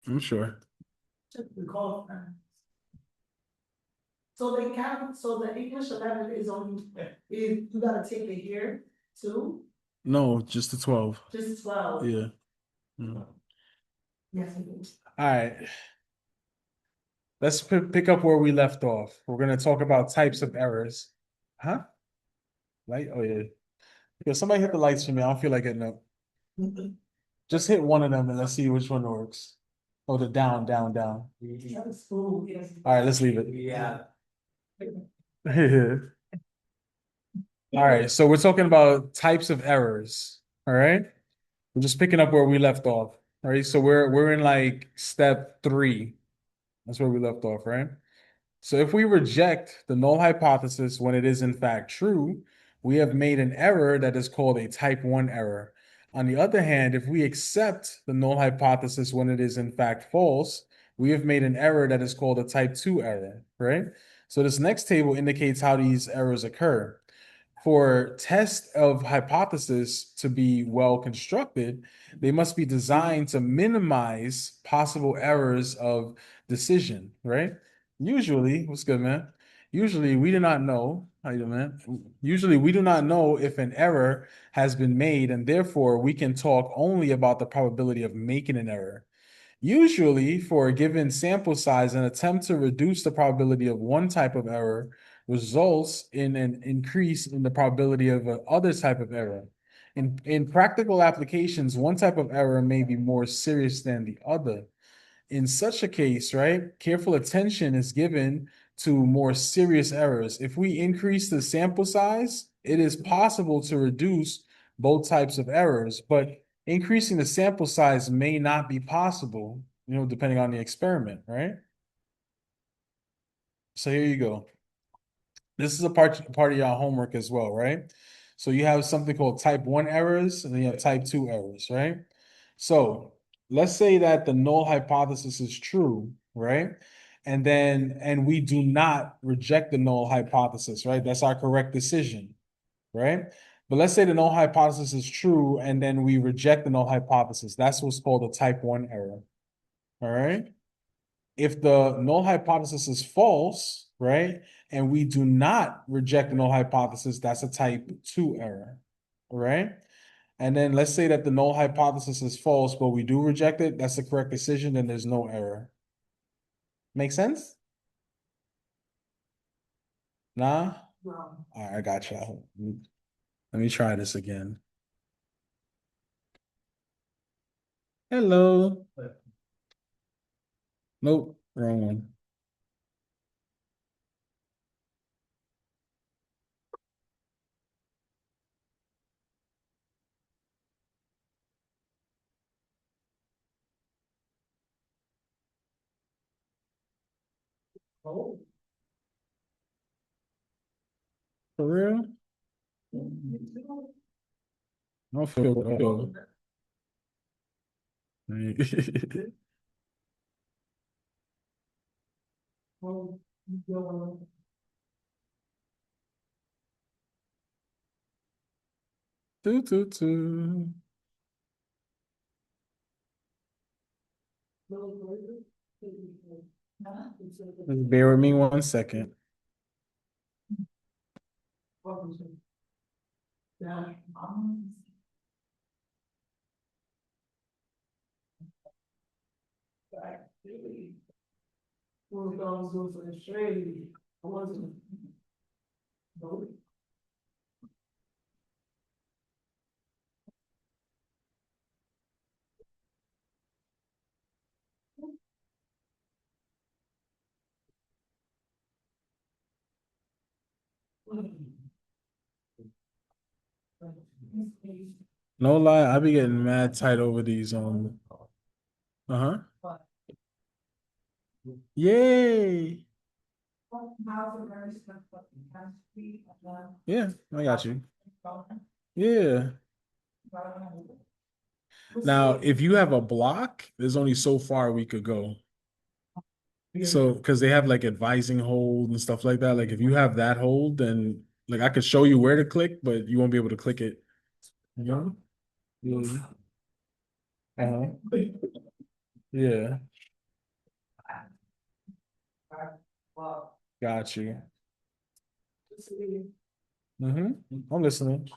I'm sure. So they count, so the English 11 is only, you gotta take it here too, No, just the 12. just 12. Yeah. Mm. Yes, it is. All right. Let's pick up where we left off. We're going to talk about types of errors. Huh? Light? Oh, yeah. Yeah, somebody hit the lights for me. I don't feel like getting up. Just hit one of them and let's see which one works. Oh, the down, down, down. All right, let's leave it. Yeah. All right, so we're talking about types of errors. All right. We're just picking up where we left off. All right. So we're in like step 3. That's where we left off, right? So if we reject the null hypothesis when it is in fact true, we have made an error that is called a type 1 error. On the other hand, if we accept the null hypothesis when it is in fact false, we have made an error that is called a type 2 error, right? So this next table indicates how these errors occur. For tests of hypothesis to be well constructed, they must be designed to minimize possible errors of decision, right? Usually, what's good, man? Usually, we do not know. How you doing, man? Usually, we do not know if an error has been made, and therefore we can talk only about the probability of making an error. Usually, for a given sample size, an attempt to reduce the probability of one type of error results in an increase in the probability of other type of error. In practical applications, one type of error may be more serious than the other. In such a case, right, careful attention is given to more serious errors. If we increase the sample size, it is possible to reduce both types of errors, but increasing the sample size may not be possible, depending on the experiment, right? So here you go. This is a part of your homework as well, right? So you have something called type 1 errors and then you have type 2 errors, right? So let's say that the null hypothesis is true, right? And we do not reject the null hypothesis, right? That's our correct decision, right? But let's say the null hypothesis is true and then we reject the null hypothesis. That's what's called a type 1 error. All right. If the null hypothesis is false, right, and we do not reject the null hypothesis, that's a type 2 error, right? And then let's say that the null hypothesis is false, but we do reject it, that's the correct decision, then there's no error. Make sense? Nah? All right, I got you. Let me try this again. Hello. Nope, wrong one. Oh. For real? I don't feel. Toot, toot, toot. Just bear with me 1 second. No lie, I be getting mad tight over these. Uh-huh. Yay. Yeah, I got you. Yeah. Now, if you have a block, there's only so far we could go. So, because they have like advising hold and stuff like that. Like, if you have that hold, then like I could show you where to click, but you won't be able to click it. You know? Yeah. Uh-huh. Yeah. Got you. Just really, I'm listening.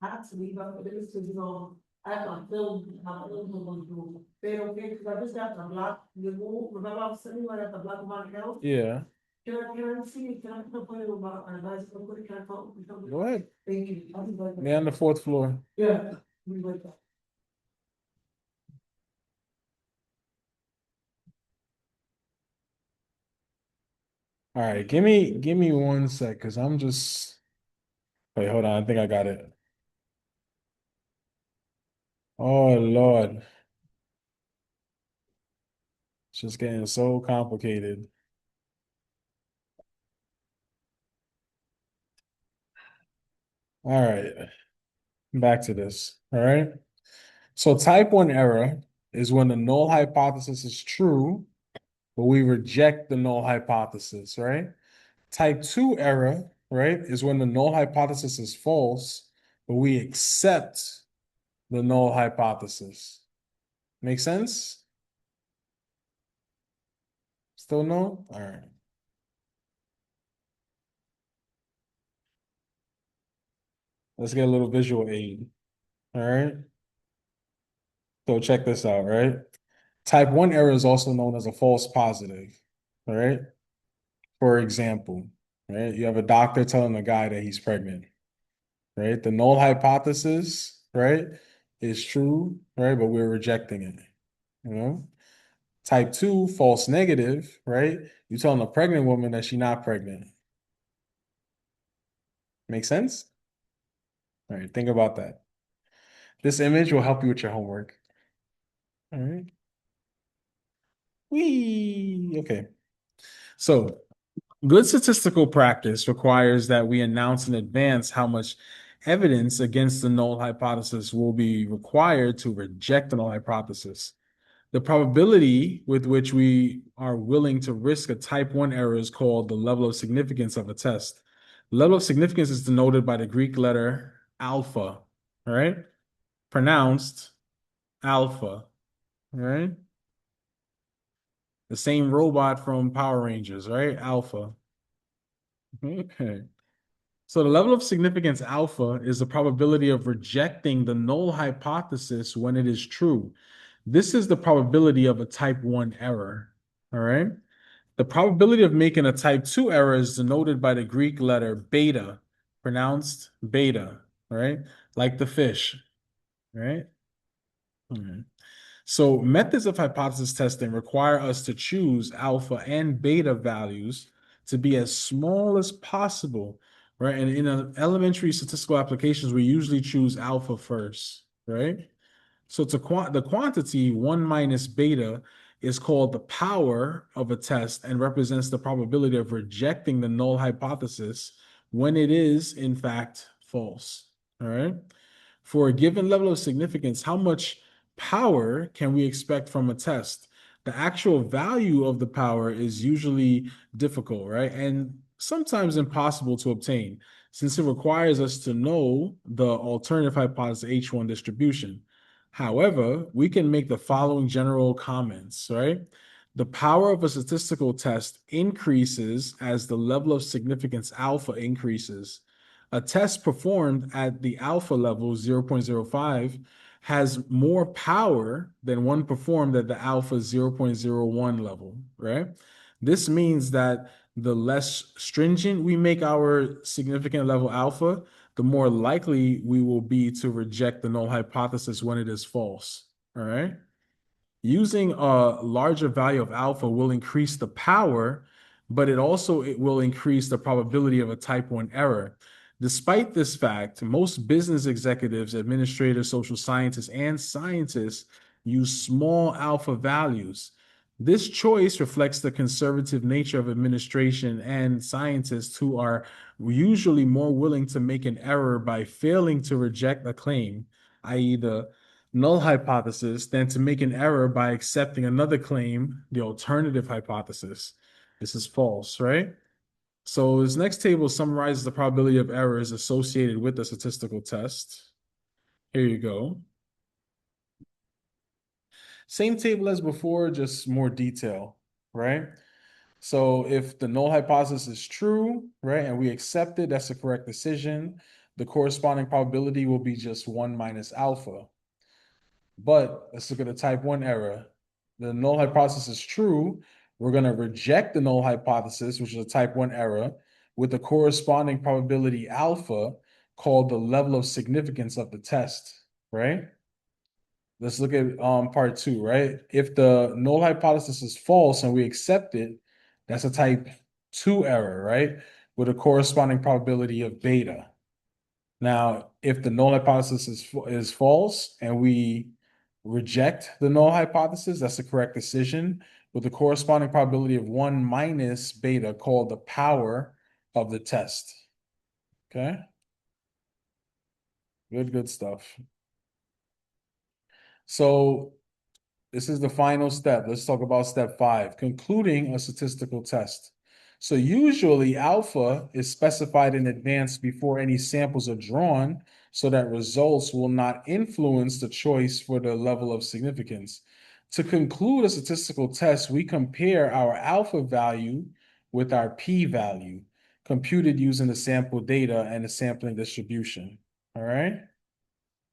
I had to leave out, but it is to, I have to film, how film will do. They don't care, because I just got the block, the move, remember I was sitting right at the block of my house? Yeah. Can I see it? Can I put it about, and I just put it, can I call? Go ahead. Thank you. I'll be right back. Me on the fourth floor. Yeah. Be right back. All right, give me 1 sec, because I'm just wait, hold on. I think I got it. Oh Lord. It's just getting so complicated. All right, back to this. All right. So type 1 error is when the null hypothesis is true, but we reject the null hypothesis, right? Type 2 error, right, is when the null hypothesis is false, but we accept the null hypothesis. Make sense? Still no? All right. Let's get a little visual aid. All right. So check this out, right? Type 1 error is also known as a false positive. All right. For example, right? You have a doctor telling a guy that he's pregnant, right? The null hypothesis, right, is true, right? But we're rejecting it, you know? Type 2, false negative, right? You're telling a pregnant woman that she's not pregnant. Make sense? All right, think about that. This image will help you with your homework. All right. Whee! Okay. So, good statistical practice requires that we announce in advance how much evidence against the null hypothesis will be required to reject the null hypothesis. The probability with which we are willing to risk a type 1 error is called the level of significance of a test. The level of significance is denoted by the Greek letter alpha, all right? Pronounced alpha, all right? The same robot from Power Rangers, right? Alpha. Okay. So the level of significance alpha is the probability of rejecting the null hypothesis when it is true. This is the probability of a type 1 error. All right. The probability of making a type 2 error is denoted by the Greek letter beta, pronounced beta, right? Like the fish, right? Mhm. So methods of hypothesis testing require us to choose alpha and beta values to be as small as possible, right? And in elementary statistical applications, we usually choose alpha first, right? So the quantity 1 minus beta is called the power of a test and represents the probability of rejecting the null hypothesis when it is in fact false. All right. For a given level of significance, how much power can we expect from a test? The actual value of the power is usually difficult, right? And sometimes impossible to obtain since it requires us to know the alternative hypothesis H1 distribution. However, we can make the following general comments, right? The power of a statistical test increases as the level of significance alpha increases. A test performed at the alpha level 0.05 has more power than one performed at the alpha 0.01 level, right? This means that the less stringent we make our significant level alpha, the more likely we will be to reject the null hypothesis when it is false. All right. Using a larger value of alpha will increase the power, but it will increase the probability of a type 1 error. Despite this fact, most business executives, administrators, social scientists, and scientists use small alpha values. This choice reflects the conservative nature of administration and scientists who are usually more willing to make an error by failing to reject a claim, i.e., the null hypothesis, than to make an error by accepting another claim, the alternative hypothesis. This is false, right? So this next table summarizes the probability of errors associated with the statistical test. Here you go. Same table as before, just more detail, right? So if the null hypothesis is true, right, and we accept it, that's the correct decision. The corresponding probability will be just 1 minus alpha. But let's look at the type 1 error. The null hypothesis is true. We're going to reject the null hypothesis, which is a type 1 error, with the corresponding probability alpha called the level of significance of the test, right? Let's look at part 2, right? If the null hypothesis is false and we accept it, that's a type 2 error, right? With a corresponding probability of beta. Now, if the null hypothesis is false and we reject the null hypothesis, that's the correct decision with the corresponding probability of 1 minus beta called the power of the test. Okay? Good stuff. So this is the final step. Let's talk about step 5, concluding a statistical test. So usually alpha is specified in advance before any samples are drawn so that results will not influence the choice for the level of significance. To conclude a statistical test, we compare our alpha value with our p-value, computed using the sample data and the sampling distribution. All right?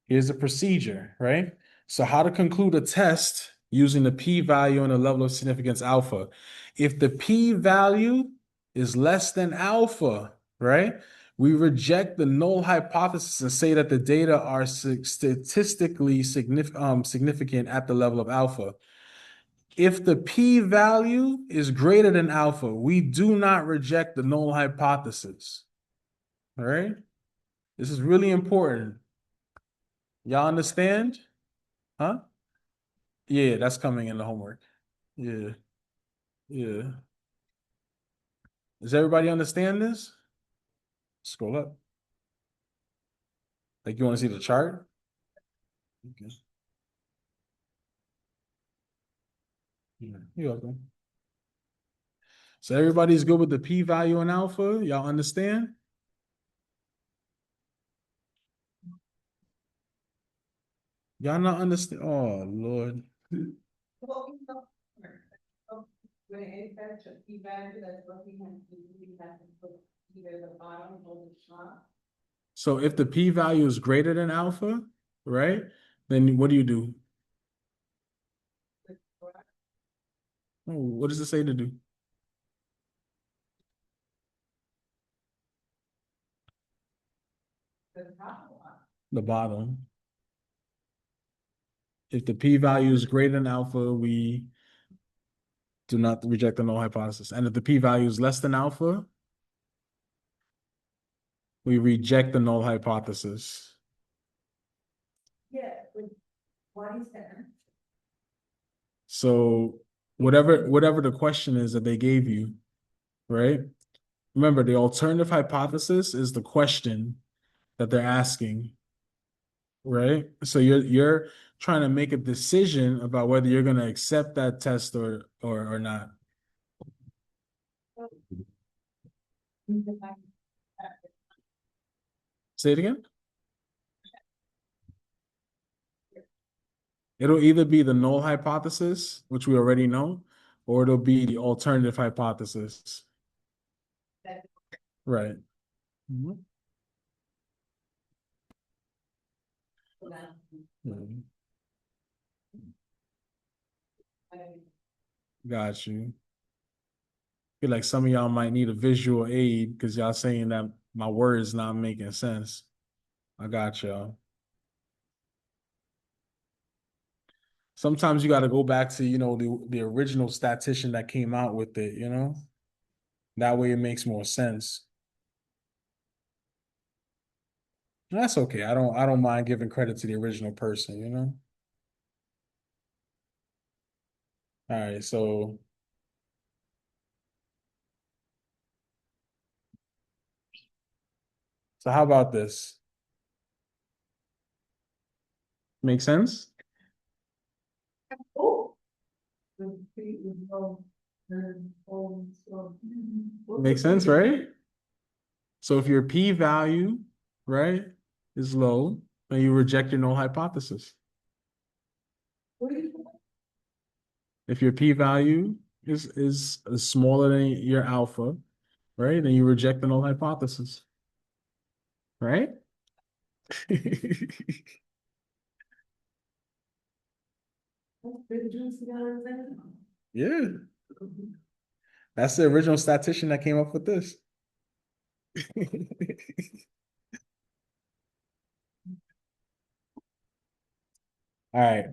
Here's the procedure, right? So how to conclude a test using the p-value and the level of significance alpha. If the p-value is less than alpha, right? We reject the null hypothesis and say that the data are statistically significant at the level of alpha. If the p-value is greater than alpha, we do not reject the null hypothesis. All right? This is really important. Y'all understand? Huh? Yeah, that's coming in the homework. Yeah, yeah. Does everybody understand this? Scroll up. Like you want to see the chart? Okay. Yeah, you're welcome. So everybody's good with the p-value and alpha? Y'all understand? Y'all not understand? Oh, Lord. When it enters a p-value, that's what we have to do. We have to put either the bottom or the top. So if the p-value is greater than alpha, right? Then what do? Oh, what does it say to do? The top one. The bottom. If the p-value is greater than alpha, we do not reject the null hypothesis. And if the p-value is less than alpha, we reject the null hypothesis. Yeah, but why is that? So whatever the question is that they gave you, right? Remember, the alternative hypothesis is the question that they're asking, right? So you're trying to make a decision about whether you're going to accept that test or not. Say it again. It'll either be the null hypothesis, which we already know, or it'll be the alternative hypothesis. Right. Mhm. Mhm. Got you. Feel like some of y'all might need a visual aid because y'all saying that my words not making sense. I got y'all. Sometimes you got to go back to, the original statistician that came out with it, That way it makes more sense. That's okay. I don't mind giving credit to the original person. All right, so how about this? Make sense? Oh. Make sense, right? So if your p-value, right, is low, then you reject your null hypothesis. If your p-value is smaller than your alpha, right? Then you reject the null hypothesis, right? Yeah, that's the original statistician that came up with this. All right.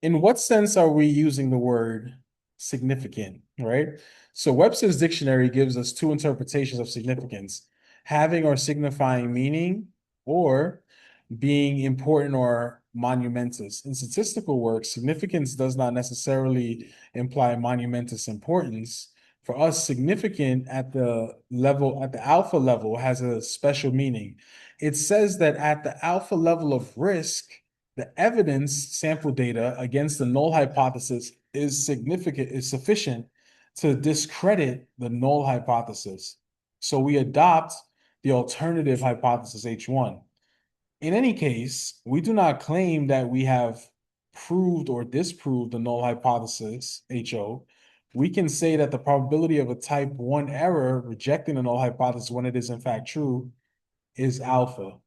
In what sense are we using the word significant, right? So Webster's dictionary gives us two interpretations of significance, having or signifying meaning, or being important or monumentous. In statistical work, significance does not necessarily imply monumentous importance. For us, significant at the level, at the alpha level, has a special meaning. It says that at the alpha level of risk, the evidence sample data against the null hypothesis is significant, is sufficient to discredit the null hypothesis. So we adopt the alternative hypothesis H1. In any case, we do not claim that we have proved or disproved the null hypothesis HO. We can say that the probability of a type 1 error rejecting the null hypothesis when it is in fact true is alpha.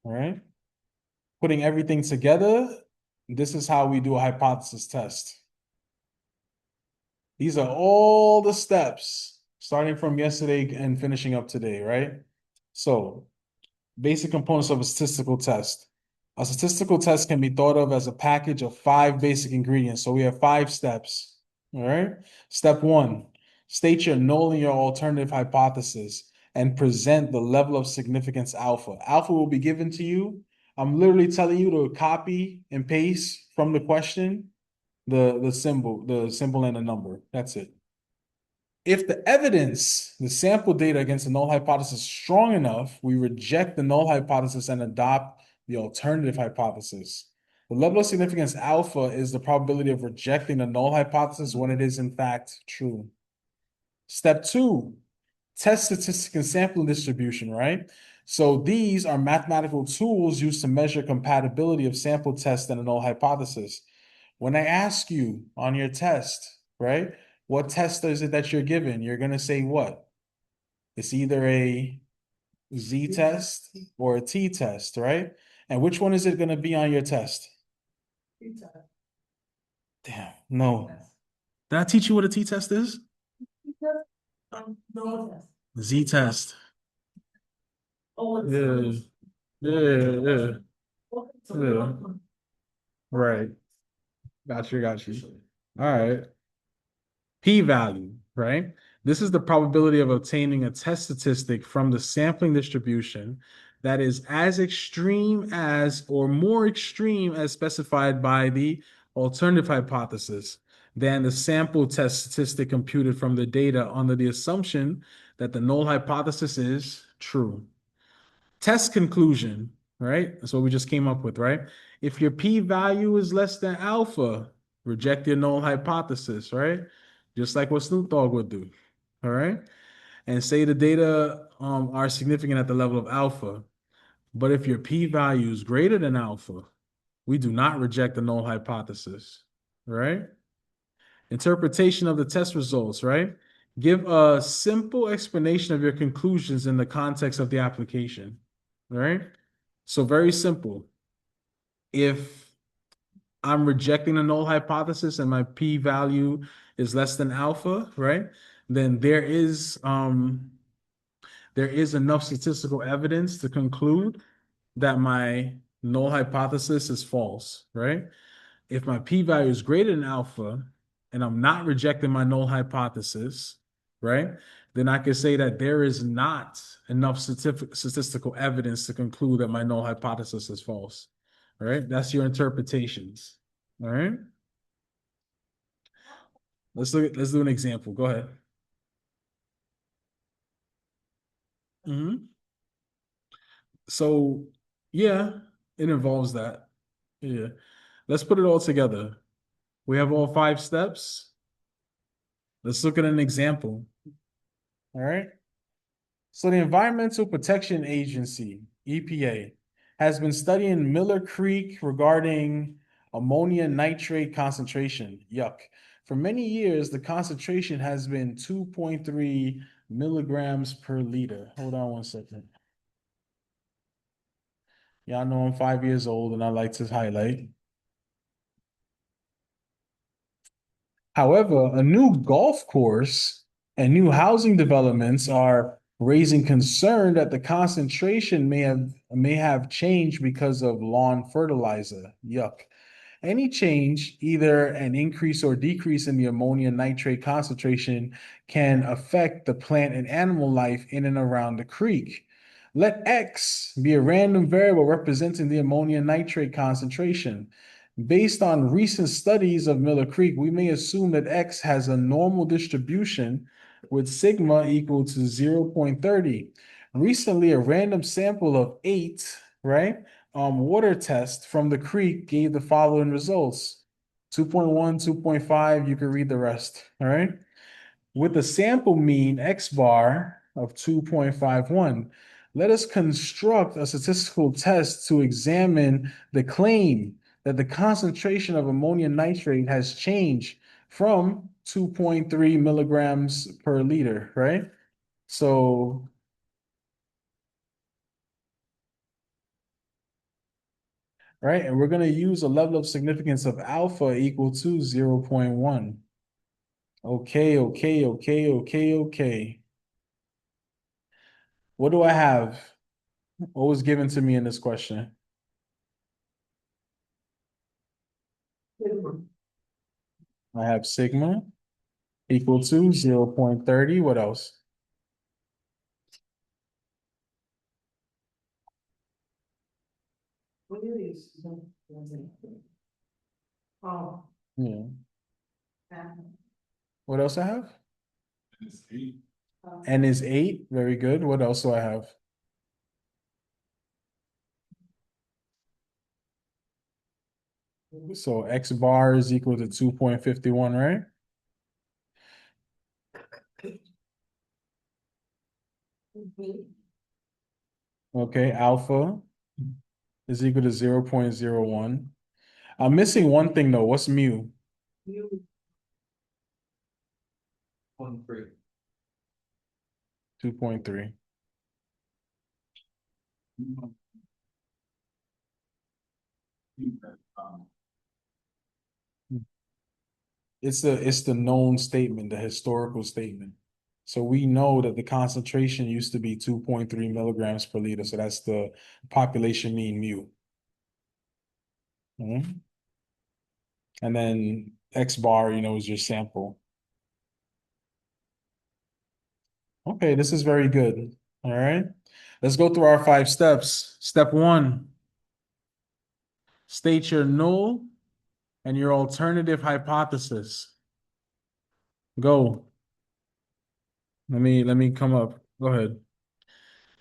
All right. Putting everything together, this is how we do a hypothesis test. These are all the steps starting from yesterday and finishing up today, right? So, basic components of a statistical test. A statistical test can be thought of as a package of 5 basic ingredients. So we have 5 steps. All right. Step 1, state your null and your alternative hypothesis and present the level of significance alpha. Alpha will be given to you. I'm literally telling you to copy and paste from the question the symbol and the number. That's it. If the evidence, the sample data against the null hypothesis is strong enough, we reject the null hypothesis and adopt the alternative hypothesis. The level of significance alpha is the probability of rejecting the null hypothesis when it is in fact true. Step 2, test statistic and sampling distribution, right? So these are mathematical tools used to measure compatibility of sample test and a null hypothesis. When I ask you on your test, right, what test is it that you're given? You're going to say what? It's either a Z test or a T test, right? And which one is it going to be on your test? Damn, no. Did I teach you what a T test is? No. Z test. Oh, Yeah, yeah, yeah, yeah. Right. Got you, got you. All right. P-value, right? This is the probability of obtaining a test statistic from the sampling distribution that is as extreme as or more extreme as specified by the alternative hypothesis than the sample test statistic computed from the data under the assumption that the null hypothesis is true. Test conclusion, right? That's what we just came up with, right? If your p-value is less than alpha, reject your null hypothesis, right? Just like what Snoop Dogg would do, all right? And say the data are significant at the level of alpha. But if your p-value is greater than alpha, we do not reject the null hypothesis, right? Interpretation of the test results, right? Give a simple explanation of your conclusions in the context of the application, right? So very simple. If I'm rejecting the null hypothesis and my p-value is less than alpha, right? Then there is enough statistical evidence to conclude that my null hypothesis is false, right? If my p-value is greater than alpha and I'm not rejecting my null hypothesis, right? Then I could say that there is not enough statistical evidence to conclude that my null hypothesis is false. All right. That's your interpretations. All right. Let's do an example. Go ahead. So yeah, it involves that. Yeah. Let's put it all together. We have all 5 steps. Let's look at an example. All right. So the Environmental Protection Agency, EPA, has been studying Miller Creek regarding Ammonia nitrate concentration. Yuck. For many years, the concentration has been 2.3 milligrams per liter. Hold on one second. Y'all know I'm 5 years old and I like to highlight. However, a new golf course and new housing developments are raising concern that the concentration may have changed because of lawn fertilizer. Yuck. Any change, either an increase or decrease in the ammonia nitrate concentration, can affect the plant and animal life in and around the creek. Let X be a random variable representing the ammonia nitrate concentration. Based on recent studies of Miller Creek, we may assume that X has a normal distribution with sigma equal to 0.30. Recently, a random sample of 8, right, water test from the creek gave the following results. 2.1, 2.5, you can read the rest, all right? With a sample mean X bar of 2.51, let us construct a statistical test to examine the claim that the concentration of ammonium nitrate has changed from 2.3 milligrams per liter, right? So, right, and we're going to use a level of significance of alpha equal to 0.1. Okay, okay, okay, okay, okay. What do I have? What was given to me in this question? I have sigma equal to 0.30. What else? What is this? Oh, Yeah. that. What else I have? It's 8. N is 8. Very good. What else do I have? So X bar is equal to 2.51, right? Okay, alpha is equal to 0.01. I'm missing one thing though. What's mu? You, 1.3. 2.3. It's the known statement, the historical statement. So we know that the concentration used to be 2.3 milligrams per liter. So that's the population mean mu. Mhm. And then X bar, is your sample. Okay, this is very good. All right. Let's go through our 5 steps. Step 1, state your null and your alternative hypothesis. Go. Let me come up. Go ahead.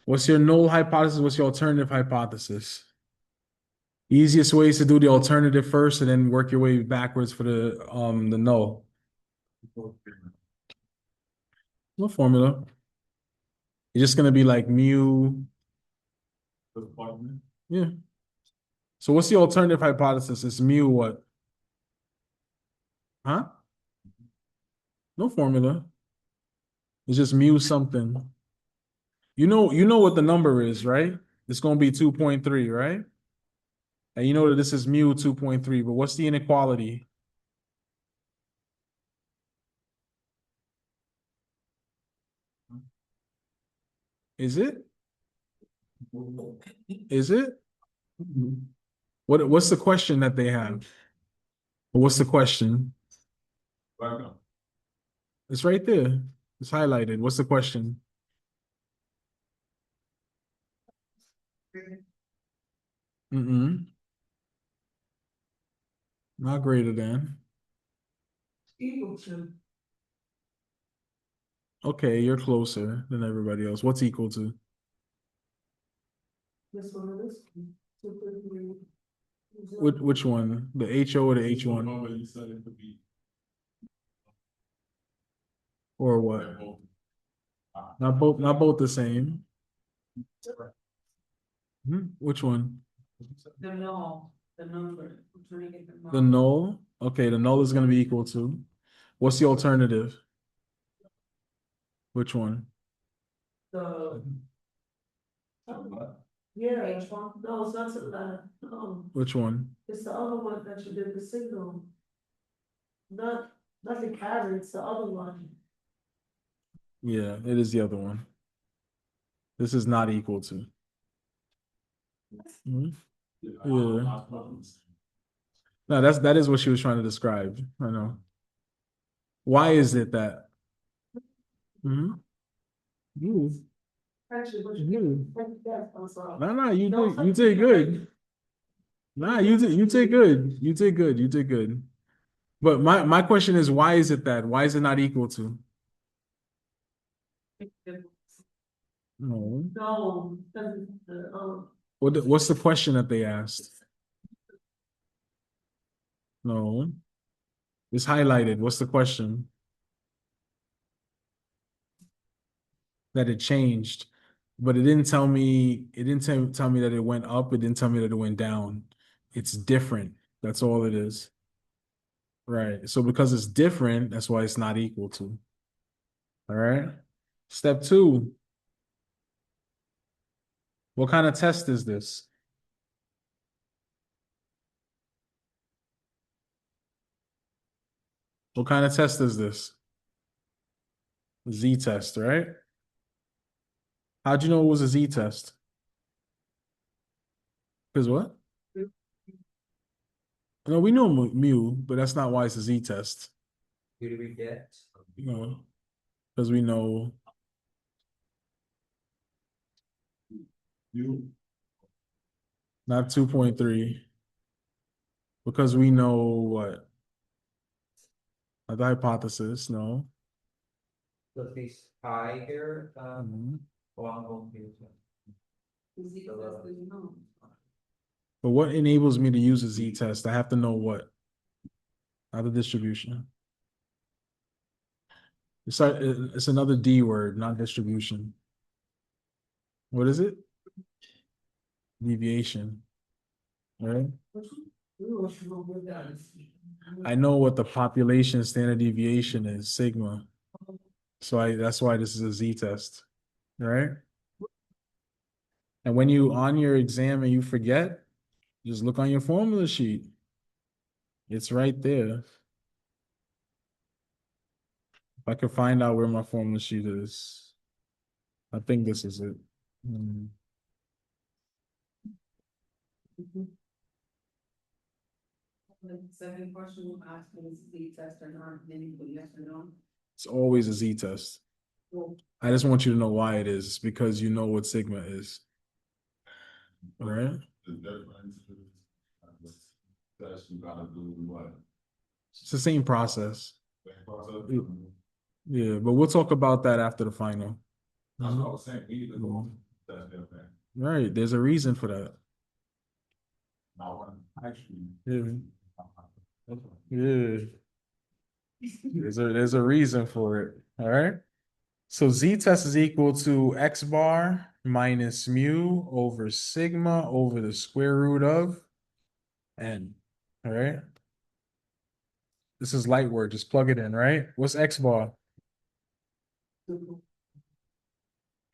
What's your null hypothesis? What's your alternative hypothesis? Easiest way is to do the alternative first and then work your way backwards for the null. No formula. It's just gonna be like mu. Yeah. So what's the alternative hypothesis? It's mu what? Huh? No formula. It's just mu something. You know what the number is, right? It's gonna be 2.3, right? And you know that this is mu 2.3, but what's the inequality? Is it? Is it? What's the question that they have? What's the question? It's right there. It's highlighted. What's the question? Mm-mm. Not greater than. equal to, Okay, you're closer than everybody else. What's equal to? this one, this, 2.3. Which one? The HO or the H1? Or what? Not both the same. Which one? The null, the number, I'm trying to get the. The null, okay, the null is gonna be equal to, what's the alternative? Which one? The. Yeah, no, it's not, Which one? it's the other one that you did the signal. Not the carrot, it's the other one. Yeah, it is the other one. This is not equal to. Mhm. Yeah. No, that is what she was trying to describe. I know. Why is it that? Hmm. Actually, what you I'm sorry. No, you did good. Nah, you did good. You did good. You did good. But my question is, why is it that? Why is it not equal to? No. No, because What's the question that they asked? No. It's highlighted. What's the question? That it changed. But it didn't tell me that it went up. It didn't tell me that it went down. It's different. That's all it is. Right. So because it's different, that's why it's not equal to. All right. Step two. What kind of test is this? What kind of test is this? Z test, right? How'd you know it was a Z test? Because what? No, we know mu, but that's not why it's a Z test. Who do we get? No, because we know You. not 2.3. Because we know what? The hypothesis, no. So this high here, Mhm. well, I'm confused. But what enables me to use a Z test? I have to know what? Not the distribution. It's another D word, not distribution. What is it? Deviation. Right? I know what the population standard deviation is, sigma. So that's why this is a Z test. Right? And when you on your exam and you forget, just look on your formula sheet. It's right there. If I could find out where my formula sheet is, I think this is it. Hmm. The second question will ask me is the test or not, then you put yes or no. It's always a Z test. Well, I just want you to know why it is. It's because you know what sigma is. All right? The difference is that you gotta do what? It's the same process. Same process? Yeah, but we'll talk about that after the final. That's what I was saying, we need to go, that's their thing. Right. There's a reason for that. Now, actually. Yeah. Yeah. There's a reason for it. All right. So Z test is equal to X bar minus mu over sigma over the square root of N. All right. This is light work. Just plug it in, right? What's X bar?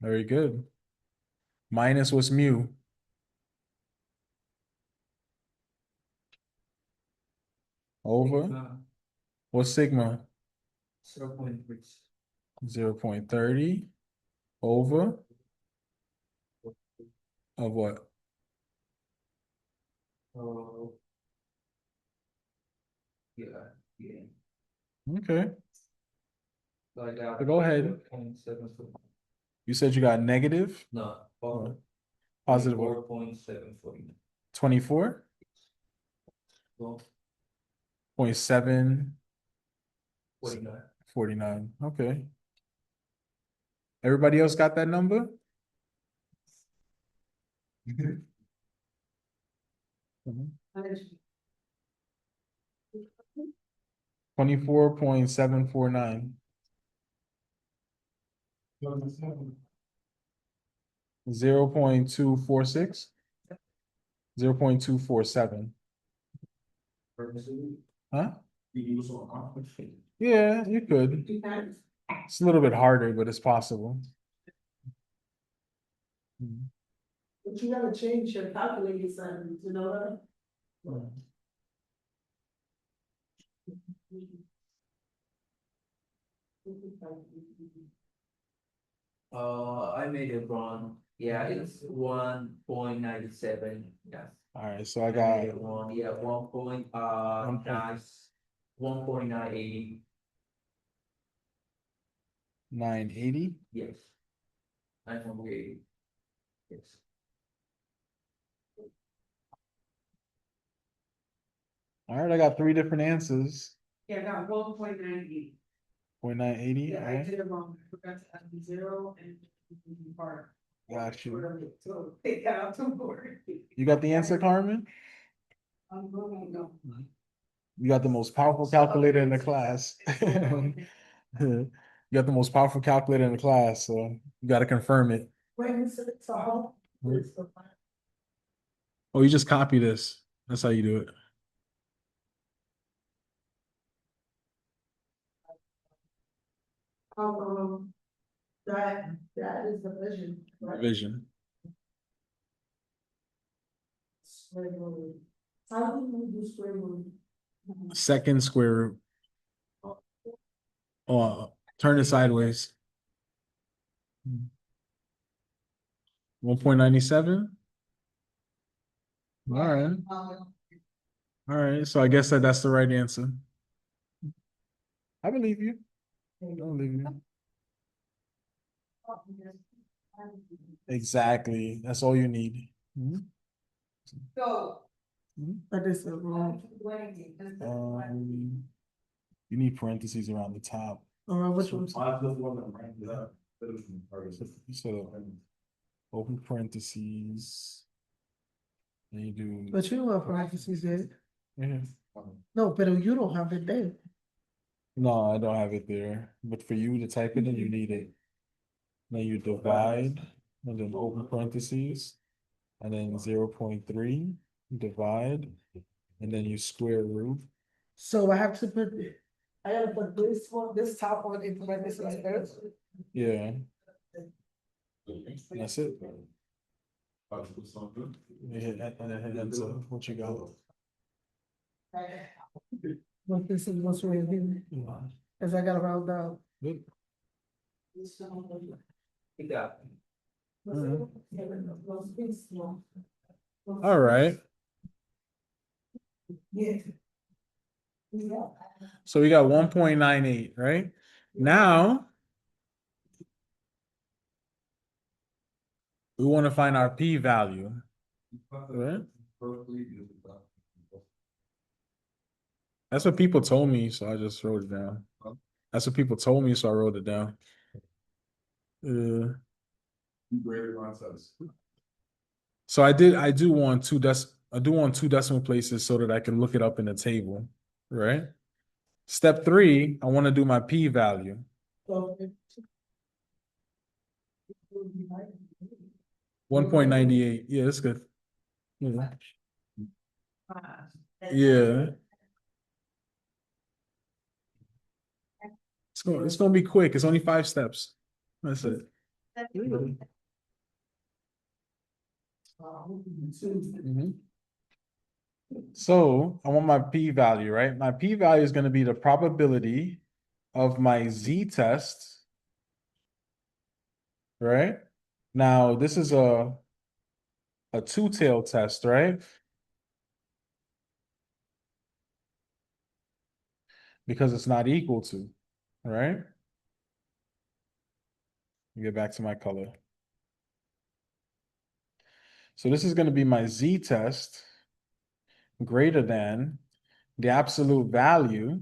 Very good. Minus what's mu? Over. What's sigma? 0.3. 0.30 over of what? Oh. Yeah, yeah. Okay. So I got. Go ahead. 0.74. You said you got negative? No. Positive 4.749. 24.7 49. 49. Okay. Everybody else got that number? Mhm. 24.749. 0.246. 0.247. Huh? You use on office. Yeah, you could. Depends. It's a little bit harder, but it's possible. Mhm. But you gotta change your calculator settings, you know that? I made it wrong. Yeah, it's 1.97. Yes. All right, so I I got made it wrong. Yeah, 1.980. 980. Yes. 9.80. Yes. All right, I got three different answers. Yeah, I got 1.98. 0.980. Yeah, All I right, did it wrong, I forgot to add the zero and the part. got you. So take that out to board. You got the answer, Carmen? I'm going to go. You got the most powerful calculator in the class. You got the most powerful calculator in the class, so you got to confirm it. Wait, it's a home. Oh, you just copy this. That's how you do it. That is the vision. right? Division. Square root. How do you do square root? Second square root. Oh, turn it sideways. 1.97. All right. All right. So I guess that's the right answer. I believe you. I believe you. Exactly. That's all you need. Mhm. So. Mhm. But this is wrong. You need parentheses around the top. Which one? I just want to rank it up. So open parentheses. And you do. But you know what parentheses is? Yeah. No, but you don't have it there. No, I don't have it there. But for you to type it in, you need it. Then you divide, and then open parentheses, and then 0.3, divide, and then you square root. So I have to put, I gotta put this one, this top one in parentheses first. Yeah, that's it. Something. You hit and then hit enter. What you got? But this is what's right here, cause I gotta round down. Good. You got. All right. Yeah. So we got 1.98, right? Now we want to find our p-value. Right? That's what people told me, so I just wrote it down. That's what people told me, so I wrote it down. So I do want two decimal places so that I can look it up in the table, right? Step 3, I want to do my p-value. 1.98. Yeah, that's good. Yeah. Yeah. It's gonna be quick. It's only 5 steps. That's it. Mhm. So I want my p-value, right? My p-value is going to be the probability of my z-test, right? Now this is a two-tailed test, right? Because it's not equal to, right? Get back to my color. So this is going to be my z-test greater than the absolute value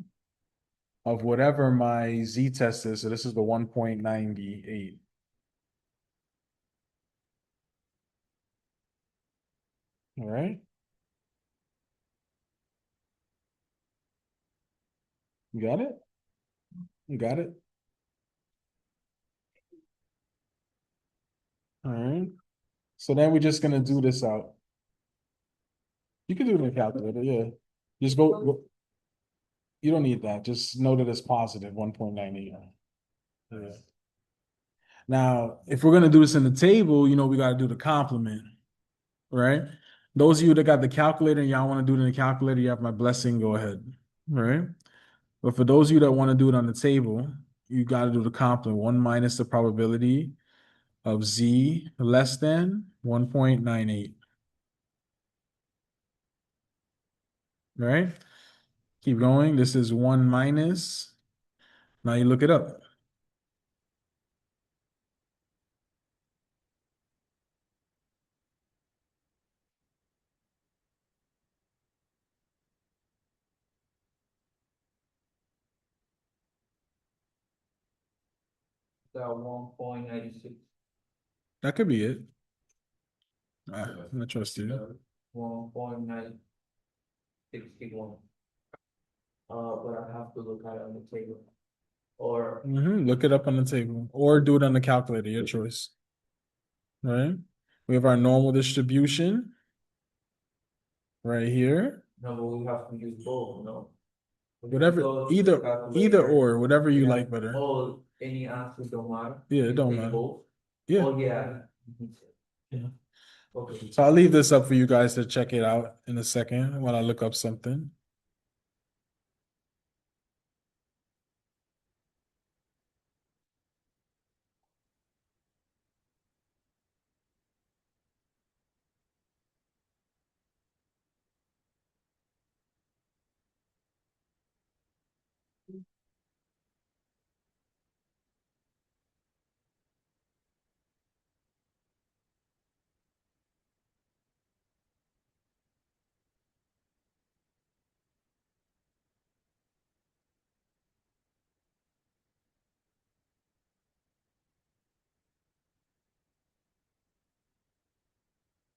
of whatever my z-test is. So this is the 1.98. All right. You got it? You got it? All right. So then we're just gonna do this out. You can do it in a calculator, yeah. Just go. You don't need that. Just note it as positive 1.98. Yeah. Now, if we're gonna do this in the table, we got to do the complement, right? Those of you that got the calculator and y'all want to do it in the calculator, you have my blessing. Go ahead, all right? But for those of you that want to do it on the table, you got to do the complement. 1 minus the probability of z less than 1.98. All right? Keep going. This is 1 minus. Now you look it up. That 1.96. That could be it. I'm gonna trust you. 1.961. But I have to look at it on the table. Or Look it up on the table or do it on the calculator, your choice. All right? We have our normal distribution right here. no, but we have to use both, no? Whatever, So, either calculator, or, whatever you yeah. like better. Oh, any answer don't matter? Yeah, it You don't take matter. both? Yeah. Oh, yeah. Yeah. Okay. So I'll leave this up for you guys to check it out in a second while I look up something.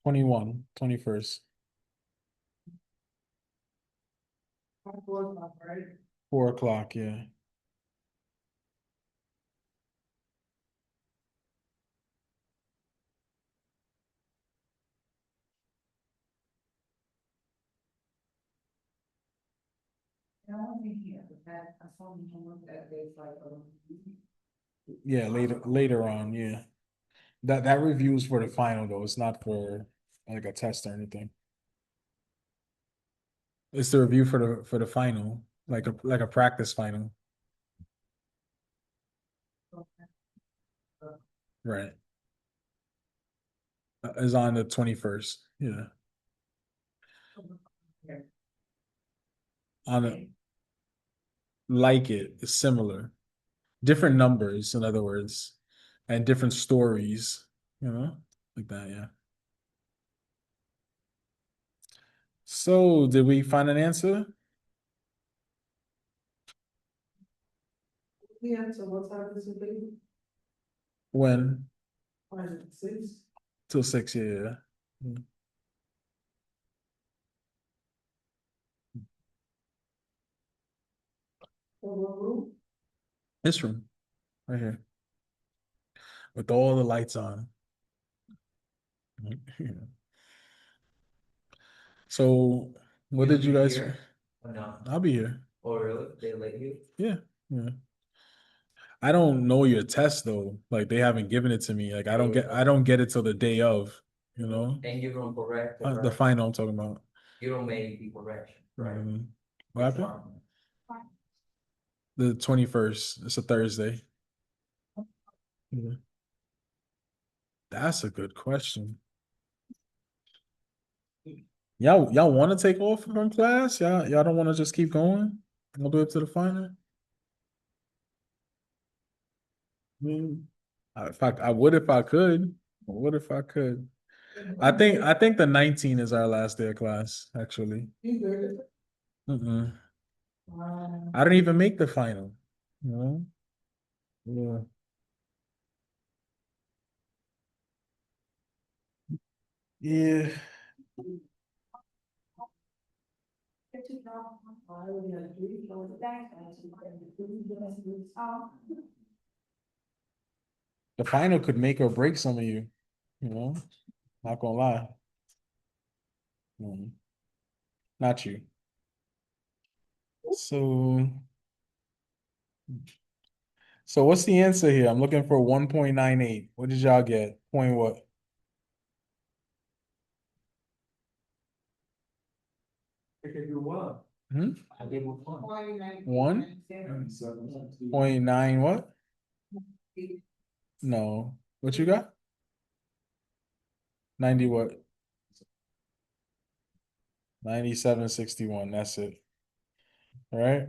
Twenty-one, 21st, Right? 4 o'clock, yeah. And I want to hear that, I saw me homework that day, like, Yeah, later on, yeah. That review is for the final though. It's not for like a test or anything. It's the review for the final, like a practice final. Right. Is on the 21st. Yeah. On it, like it's similar. Different numbers, in other words, and different stories, like that, yeah. So, did we find an answer? Yeah, so what time is it, baby? When? Why is it 6? Till 6, yeah. Yeah. For what room? This room, right here, with all the lights on. So, what Will did you you be guys? here or no? I'll be here. Or really? They let you? Yeah, yeah. I don't know your test though. Like they haven't given it to me. Like I don't get it till the day of, you know. And you don't correct it, The right? final I'm talking about. You don't make the correction, right? What Which happened? one? The 21st. It's a Thursday. Yeah. That's a good question. Y'all want to take off from class? Y'all don't want to just keep going all the way up to the final? I mean, I would if I could. I would if I could. I think the 19 is our last day of class, actually. You good? Mm-mm. Um, I didn't even make the final. You know? Yeah. Yeah. The final could make or break some of you, you know? Not gonna lie. Mm. Not you. So, so what's the answer here? I'm looking for 1.98. What did y'all get? Point what? I can do one. Hmm? I gave it one. 1.9 what? No. What you got? 90 what? 97.61. That's it. All right.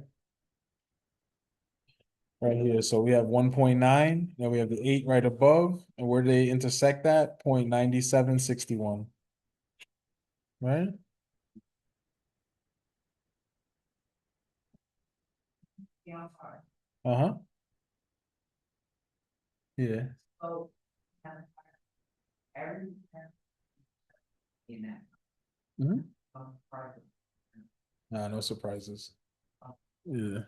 Right here. So we have 1.9, then we have the 8 right above, and where do they intersect at? 0.9761. Right? Uh-huh. Yeah. Oh. Every. In that. Mhm. Nah, no surprises. Yeah.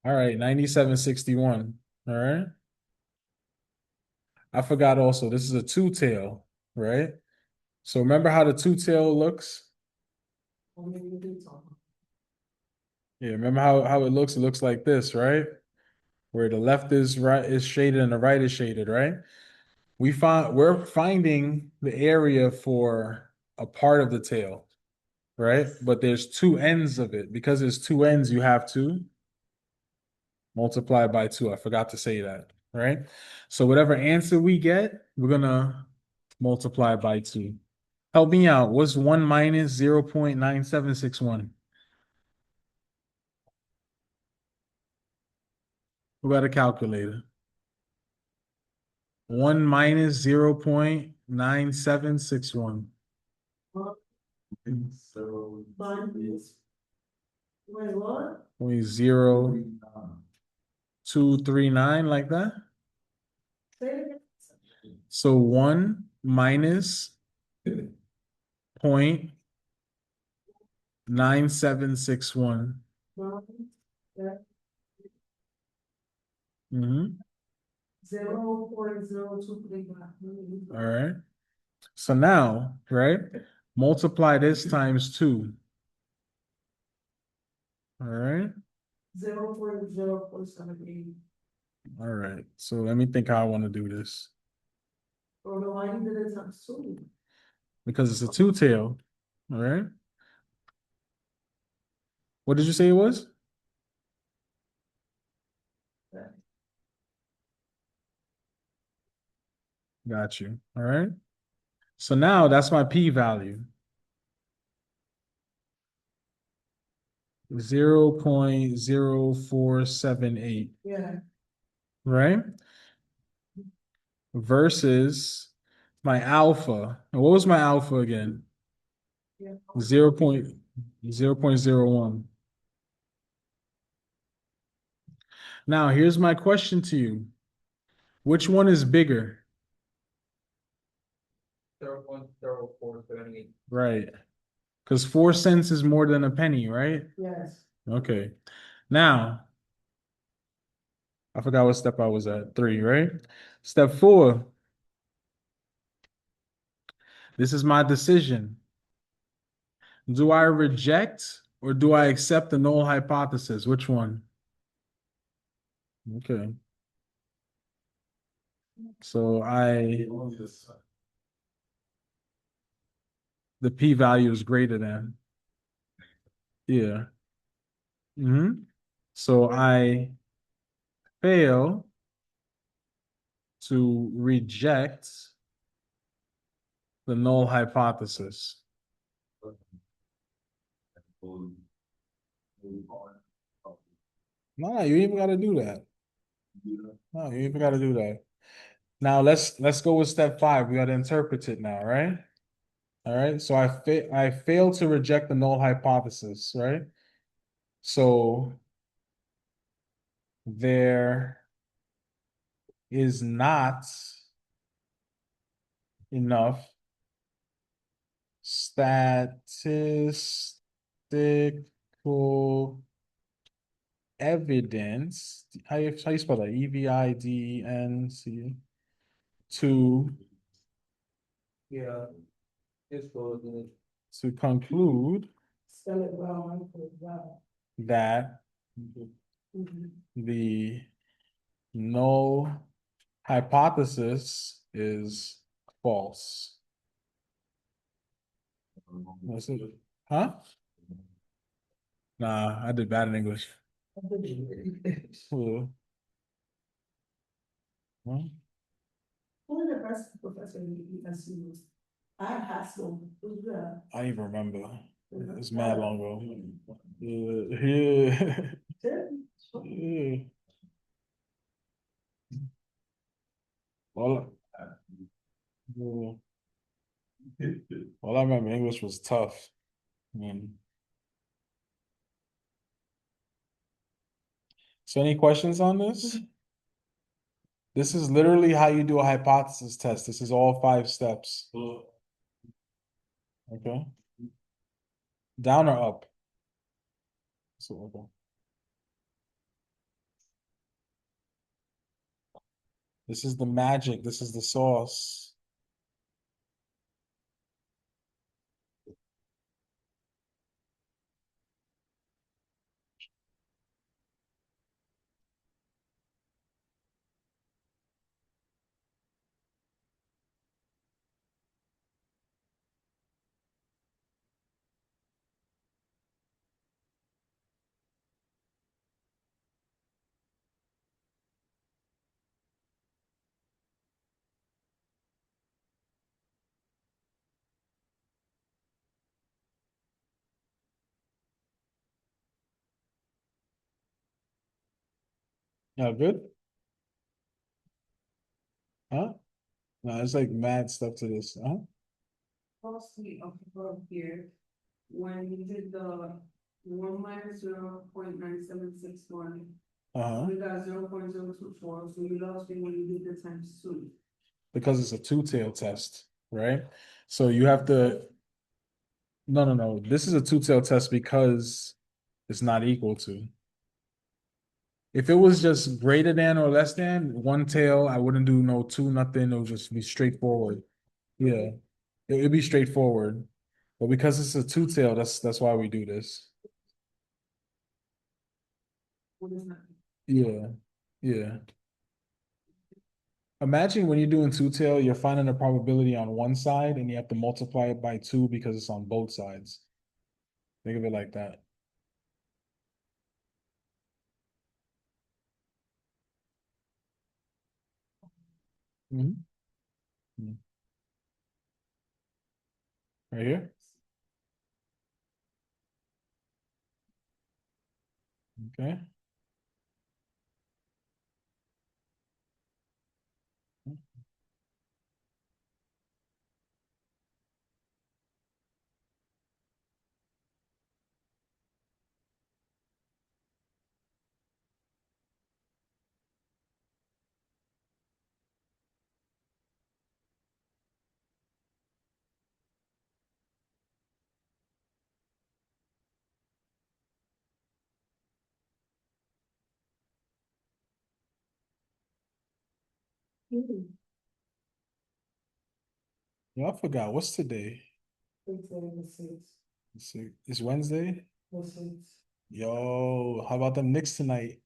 All right, 97.61. All right. I forgot also, this is a two-tail, right? So remember how the two-tail looks? Yeah, remember how it looks? It looks like this, right? Where the left is right is shaded and the right is shaded, right? We're finding the area for a part of the tail, right? But there's two ends of it. Because there's two ends, you have to multiply by 2. I forgot to say that, right? So whatever answer we get, we're gonna multiply by 2. Help me out. What's 1 minus 0.9761? Who got a calculator? 1 minus 0.9761. So. Wait, what? Point 0.239 like that. Say it again. So 1 minus 0.9761. Mm-hmm. 0.0239. All right. So now, right? Multiply this times 2. All right. 0.0478. All right. So let me think how I want to do this. Oh, no, why you did it so soon? Because it's a two-tail. All right. What did you say it was? Got you. All right. So now that's my p-value. 0.0478. Yeah. Right? Versus my alpha. And what was my alpha again? Yeah. 0.01. Now, here's my question to you. Which one is bigger? 0.0478. Right. Because 4 cents is more than a penny, right? Yes. Okay. Now, I forgot what step I was at. 3, right? Step 4. This is my decision. Do I reject or do I accept the null hypothesis? Which one? Okay. So the p-value is greater than. Yeah. So I fail to reject the null hypothesis. No, you even got to do that. No, you even got to do that. Now let's go with step 5. We got to interpret it now, right? All right. So I fail to reject the null hypothesis, right? So there is not enough statistical evidence. How you spell that? Evidence to Yeah. It's good. to conclude Spell it well, I put it well. that Mhm. the null hypothesis is false. That's it. Huh? Nah, I did bad in English. Huh? Who the best professor you can see was? I had some, who's that? I don't even remember. It's mad long ago. Yeah, yeah. All, yeah. All I remember English was tough. So any questions on this? This is literally how you do a hypothesis test. This is all 5 steps. Okay. Down or up? So, okay. This is the magic. This is the sauce. Yeah, good? Huh? No, it's like mad stuff to this. Huh? Mostly of above here, when you did the 1 - 0.9761. Uh-huh. We got 0.024, so you lost it when you did the times two. Because it's a two-tail test, right? So you have to, no, no, no. This is a two-tail test because it's not equal to. If it was just greater than or less than one tail, I wouldn't do no two, nothing. It would just be straightforward. Yeah. It'd be straightforward. But because it's a two-tail, that's why we do this. What is that? Yeah. Yeah. Imagine when you're doing two-tail, you're finding a probability on one side and you have to multiply it by two because it's on both sides. Think of it like that. Mhm. Mhm. Right here. Okay. Mhm. Yeah, I forgot. What's today? It's the six, Let's see. It's Wednesday. the six. Yo, how about them Knicks tonight?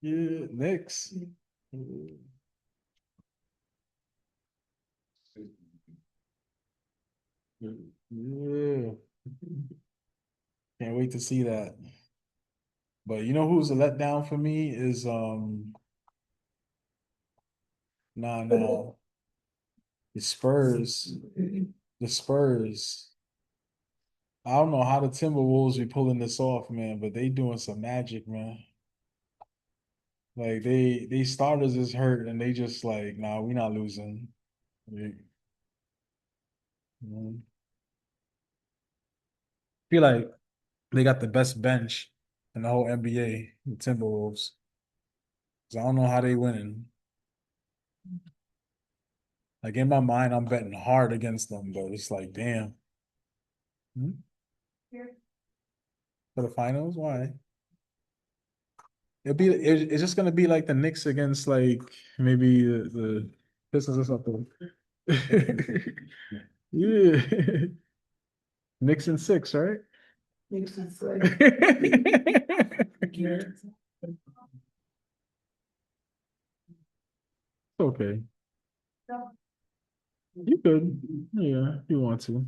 Yeah, Knicks. Yeah. Can't wait to see that. But you know who's a letdown for me is nah, the Spurs. The Spurs. I don't know how the Timberwolves be pulling this off, man, but they doing some magic, man. Like they starters is hurt and they just like, nah, we not losing. Like, feel like they got the best bench in the whole NBA, the Timberwolves. So I don't know how they winning. Like in my mind, I'm betting hard against them, but it's like, damn. Hmm? Here. For the finals, why? It's just gonna be like the Knicks against like maybe the Pistons or something. Yeah. Nixon 6, right? Makes sense, right? Okay. You could. Yeah, if you want to.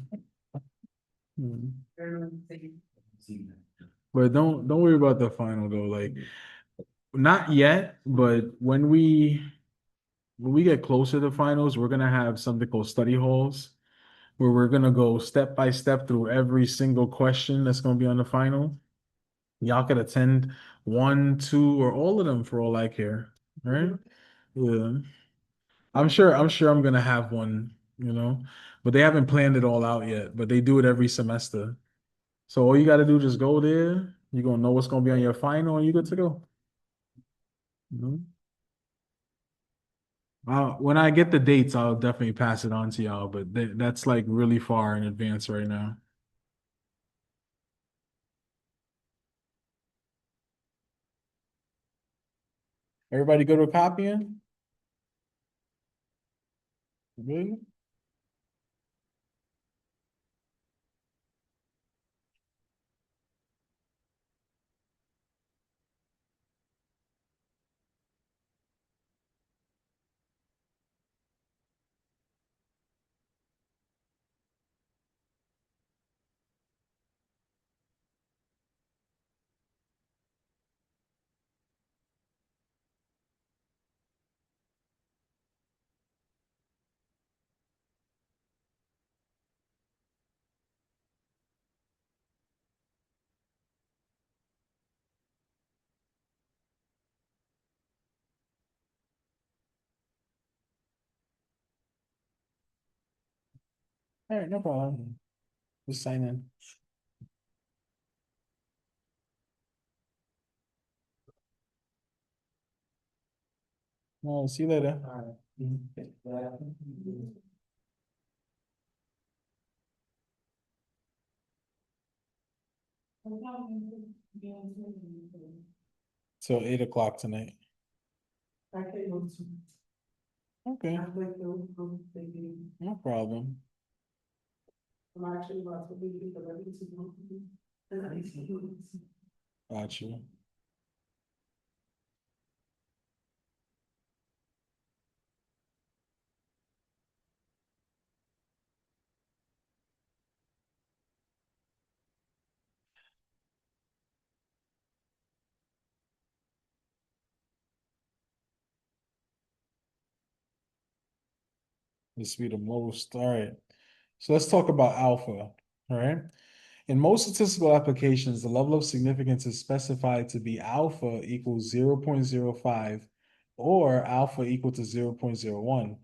Hmm. But don't worry about the final though. Like not yet, but when we get closer to finals, we're gonna have something called study halls where we're gonna go step by step through every single question that's gonna be on the final. Y'all could attend one, two, or all of them for all I care. Right? Yeah. I'm sure I'm gonna have one, but they haven't planned it all out yet, but they do it every semester. So all you gotta do just go there, you're gonna know what's gonna be on your final, and you're good to go. Mhm. When I get the dates, I'll definitely pass it on to y'all, but that's like really far in advance right now. Everybody go to copying? Good? All right, no problem. Just sign in. No, see you later. So 8 o'clock tonight. I can't go to. Okay, I'm like, thinking, no problem. I'm actually about to leave because I need to go. And I need to go. Got you. This be the most. All right. So let's talk about alpha. All right. In most statistical applications, the level of significance is specified to be alpha equals 0.05 or alpha equal to 0.01.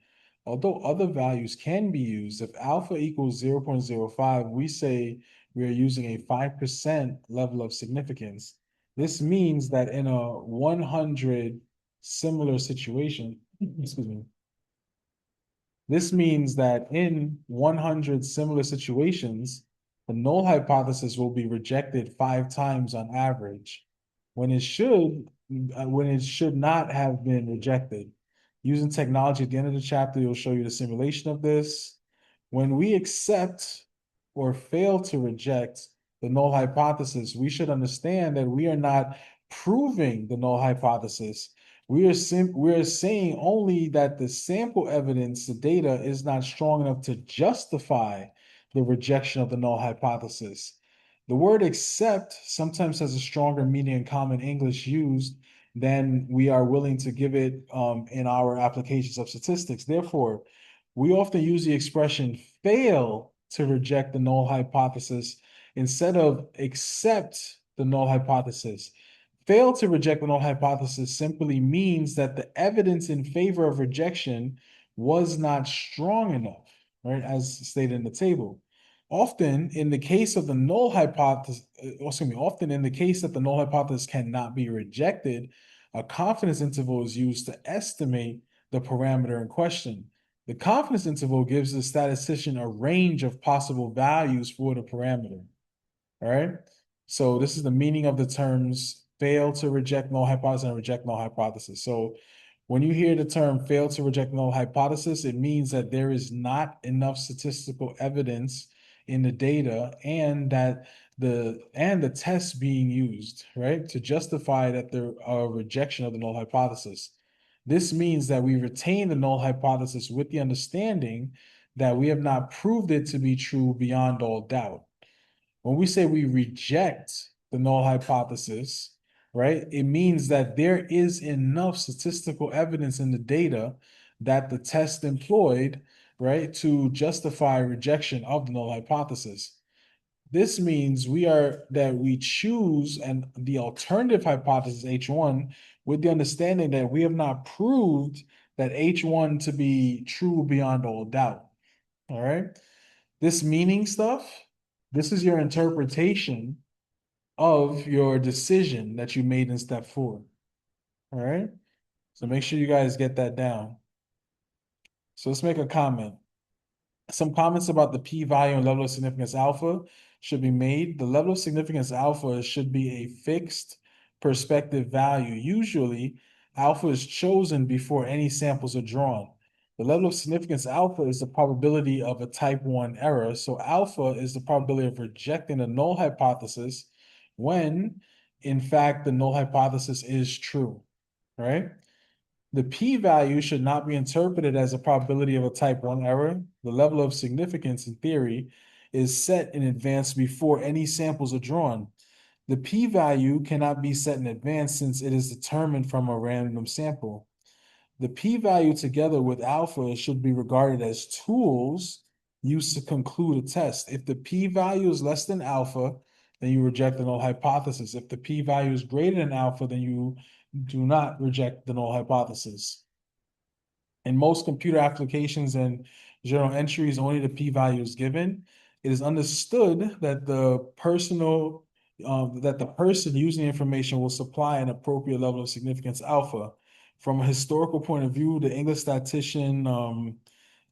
Although other values can be used, if alpha equals 0.05, we say we are using a 5% level of significance. This means that in a 100 similar situation, excuse me, this means that in 100 similar situations, the null hypothesis will be rejected 5 times on average, when it should not have been rejected. Using technology at the end of the chapter, you'll show you the simulation of this. When we accept or fail to reject the null hypothesis, we should understand that we are not proving the null hypothesis. We are saying only that the sample evidence, the data, is not strong enough to justify the rejection of the null hypothesis. The word accept sometimes has a stronger meaning in common English used than we are willing to give it in our applications of statistics. Therefore, we often use the expression fail to reject the null hypothesis instead of accept the null hypothesis. Fail to reject the null hypothesis simply means that the evidence in favor of rejection was not strong enough, right? As stated in the table. Often, in the case of the null hypothesis, often in the case that the null hypothesis cannot be rejected, a confidence interval is used to estimate the parameter in question. The confidence interval gives the statistician a range of possible values for the parameter. All right. So this is the meaning of the terms fail to reject null hypothesis and reject null hypothesis. So When you hear the term fail to reject null hypothesis, it means that there is not enough statistical evidence in the data and that the tests being used, right, to justify that there are rejection of the null hypothesis. This means that we retain the null hypothesis with the understanding that we have not proved it to be true beyond all doubt. When we say we reject the null hypothesis, right, it means that there is enough statistical evidence in the data that the test employed, right, to justify rejection of the null hypothesis. This means we choose and the alternative hypothesis H1 with the understanding that we have not proved that H1 to be true beyond all doubt. All right. This meaning stuff, this is your interpretation of your decision that you made in step 4. All right. So make sure you guys get that down. So let's make a comment. Some comments about the p-value and level of significance alpha should be made. The level of significance alpha should be a fixed perspective value. Usually, alpha is chosen before any samples are drawn. The level of significance alpha is the probability of a type 1 error. So alpha is the probability of rejecting a null hypothesis when, in fact, the null hypothesis is true, right? The p-value should not be interpreted as a probability of a type 1 error. The level of significance, in theory, is set in advance before any samples are drawn. The p-value cannot be set in advance since it is determined from a random sample. The p-value together with alpha should be regarded as tools used to conclude a test. If the p-value is less than alpha, then you reject the null hypothesis. If the p-value is greater than alpha, then you do not reject the null hypothesis. In most computer applications and journal entries, only the p-value is given. It is understood that the person using the information will supply an appropriate level of significance alpha. From a historical point of view, the English statistician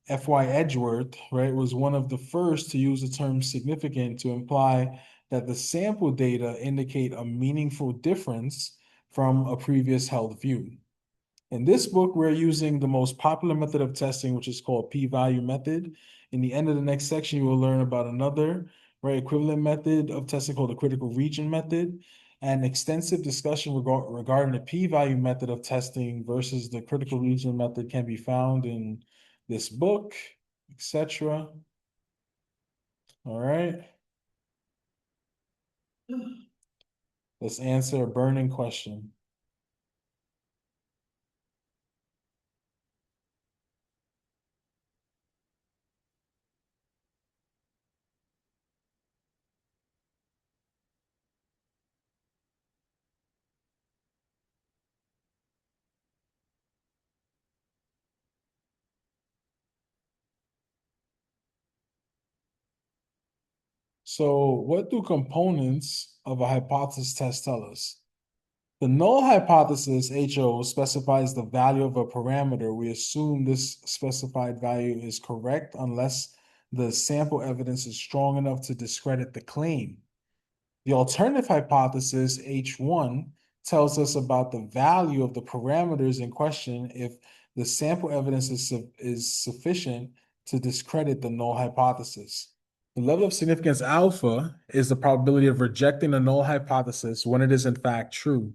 F.Y. Edgeworth, right, was one of the first to use the term significant to imply that the sample data indicate a meaningful difference from a previous held view. In this book, we're using the most popular method of testing, which is called p-value method. In the end of the next section, you will learn about another, right, equivalent method of testing called the critical region method. And extensive discussion regarding the p-value method of testing versus the critical region method can be found in this book, etc. All right. Let's answer a burning question. So what do components of a hypothesis test tell us? The null hypothesis, HO, specifies the value of a parameter. We assume this specified value is correct unless the sample evidence is strong enough to discredit the claim. The alternative hypothesis, H1, tells us about the value of the parameters in question if the sample evidence is sufficient to discredit the null hypothesis. The level of significance alpha is the probability of rejecting a null hypothesis when it is in fact true.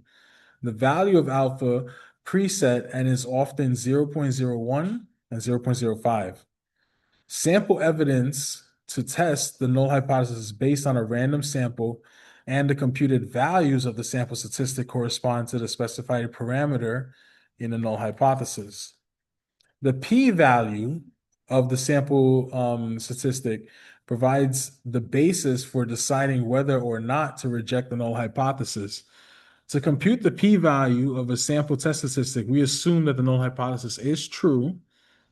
The value of alpha preset and is often 0.01 and 0.05. Sample evidence to test the null hypothesis based on a random sample and the computed values of the sample statistic correspond to the specified parameter in the null hypothesis. The p-value of the sample statistic provides the basis for deciding whether or not to reject the null hypothesis. To compute the p-value of a sample test statistic, we assume that the null hypothesis is true,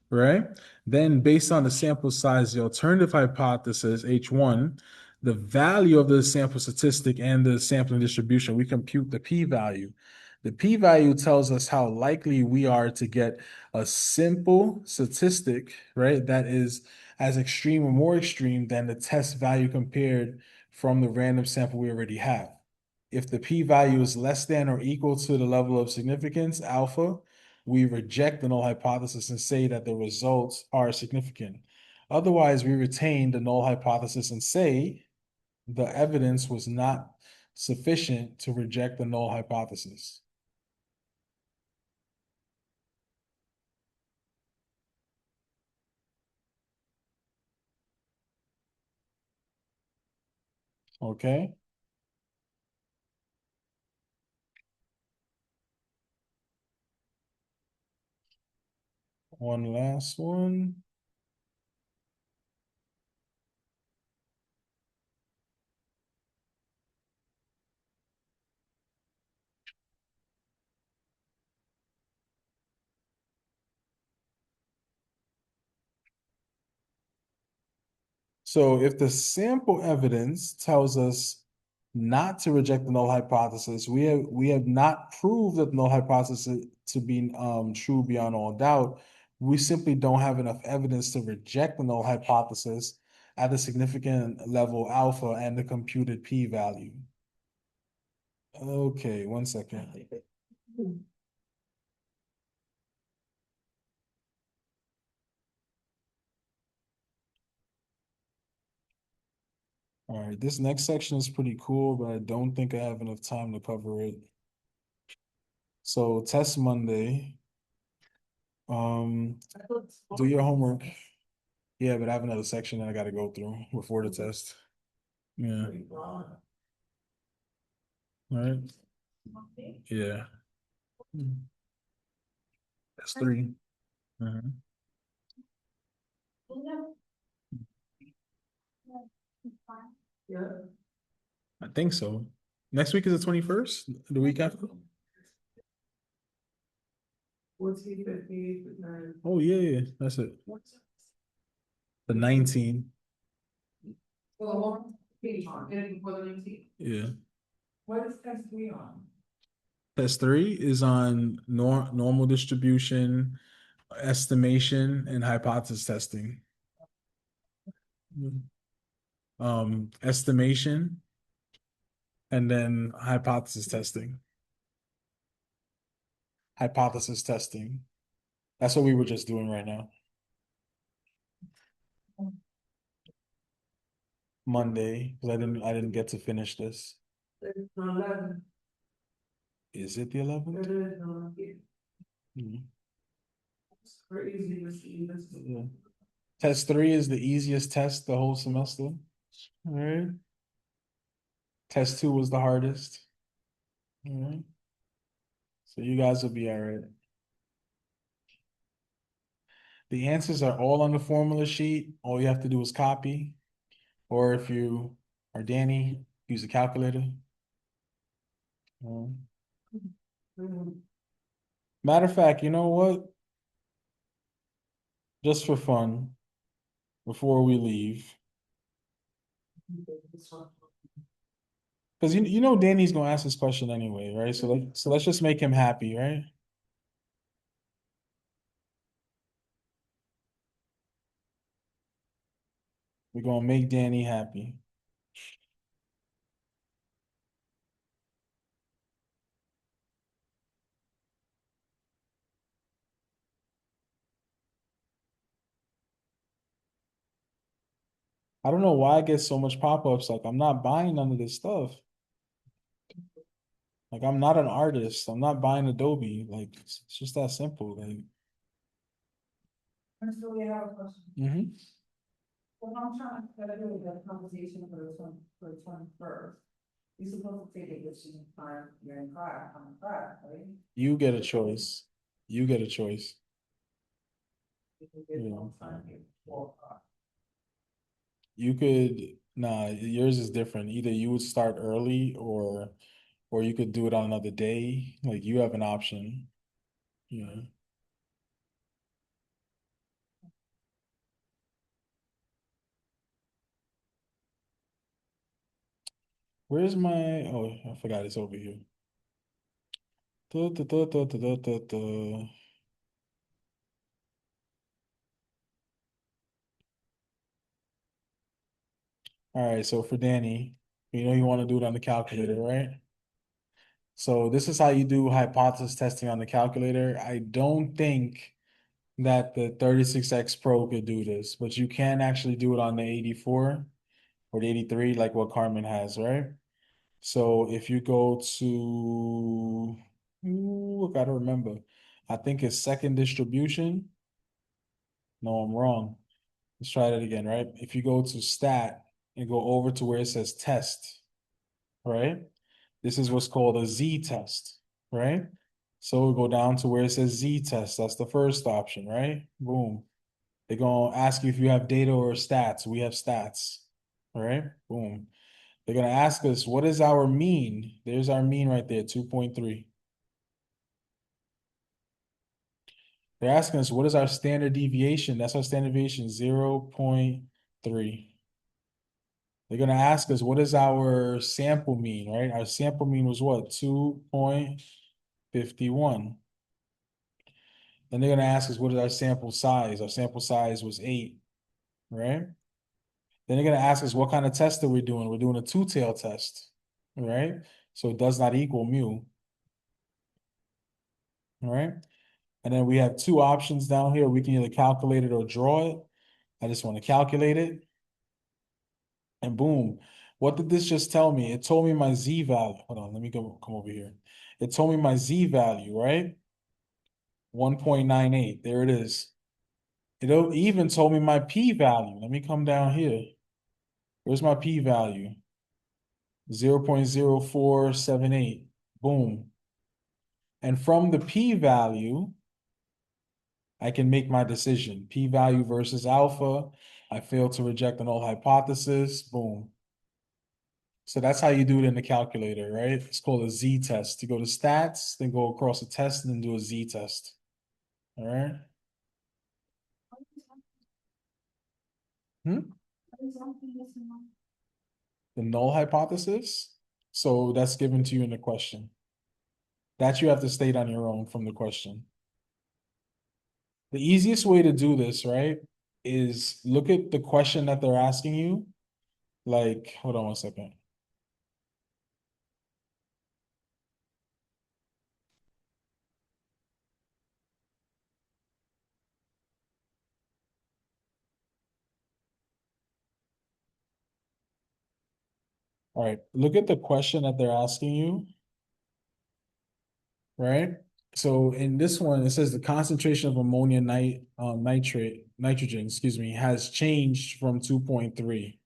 right? Then based on the sample size, the alternative hypothesis, H1, the value of the sample statistic and the sampling distribution, we compute the p-value. The p-value tells us how likely we are to get a simple statistic, right, that is as extreme or more extreme than the test value compared from the random sample we already have. If the p-value is less than or equal to the level of significance, alpha, we reject the null hypothesis and say that the results are significant. Otherwise, we retain the null hypothesis and say the evidence was not sufficient to reject the null hypothesis. Okay. One last one. So if the sample evidence tells us not to reject the null hypothesis, we have not proved that the null hypothesis to be true beyond all doubt. We simply don't have enough evidence to reject the null hypothesis at the significant level alpha and the computed p-value. Okay, 1 second. All right, this next section is pretty cool, but I don't think I have enough time to cover it. So test Monday. Do your homework. Yeah, but I have another section that I gotta go through before the test. Yeah, all right, yeah. That's 3. Mhm. Yeah. I think so. Next week is the 21st, the week after? 14, 15, 9. Oh, yeah, that's it. The 19. Well, page on, get it before the 19th. Yeah. What is test 3 on? Test 3 is on normal distribution, estimation, and hypothesis testing. Estimation, and then hypothesis testing. Hypothesis testing. That's what we were just doing right now. Monday, because I didn't get to finish this. It's 11. Is it the 11th? It is, yeah. Mhm. It's crazy to see this. Yeah. Test 3 is the easiest test the whole semester. All right. Test 2 was the hardest. All right. So you guys will be all right. The answers are all on the formula sheet. All you have to do is copy. Or if you are Danny, use a calculator. Matter of fact, you know what? Just for fun, before we leave, because you know Danny's gonna ask this question anyway, right? So let's just make him happy, right? We're gonna make Danny happy. I don't know why I get so much pop-ups. Like I'm not buying none of this stuff. Like I'm not an artist. I'm not buying Adobe. Like it's just that simple. Like, So we have a question. Well, I'm trying to do the conversation for the 21st. You're supposed to take it this time, you're in class, I'm in class, right? You get a choice. You get a choice. You can get no time here, 4 o'clock. You could, nah, yours is different. Either you would start early or you could do it on another day. Like you have an option. Yeah. Where's my, oh, I forgot it's over here. Da, da, da, da, da, da, da, da. All right, so for Danny, you know you want to do it on the calculator, right? So this is how you do hypothesis testing on the calculator. I don't think that the 36X Pro could do this, but you can actually do it on the 84 or the 83, like what Carmen has, right? So if you go to, ooh, I gotta remember, I think it's second distribution. No, I'm wrong. Let's try that again, right? If you go to stat and go over to where it says test, right? This is what's called a Z test, right? So we go down to where it says Z test. That's the first option, right? Boom. They're gonna ask you if you have data or stats. We have stats, all right? Boom. They're gonna ask us, what is our mean? There's our mean right there, 2.3. They're asking us, what is our standard deviation? That's our standard deviation, 0.3. They're gonna ask us, what is our sample mean, right? Our sample mean was what? 2.51. Then they're gonna ask us, what is our sample size? Our sample size was 8, right? Then they're gonna ask us what kind of test are we doing? We're doing a two-tail test, right? So it does not equal mu, all right? And then we have two options down here. We can either calculate it or draw it. I just want to calculate it. And boom. What did this just tell me? It told me my Z value. Hold on, let me come over here. It told me my Z value, right? 1.98. There it is. It even told me my P value. Let me come down here. Where's my P value? 0.0478. Boom. And from the P value, I can make my decision. P value versus alpha. I failed to reject the null hypothesis. Boom. So that's how you do it in the calculator, right? It's called a Z test. You go to stats, then go across a test, and then do a Z test. All right. Hmm? The null hypothesis. So that's given to you in the question. That you have to state on your own from the question. The easiest way to do this, right, is look at the question that they're asking you. Like, hold on one second. All right, look at the question that they're asking you, right? So in this one, it says the concentration of ammonia nitrogen, excuse me, has changed from 2.3,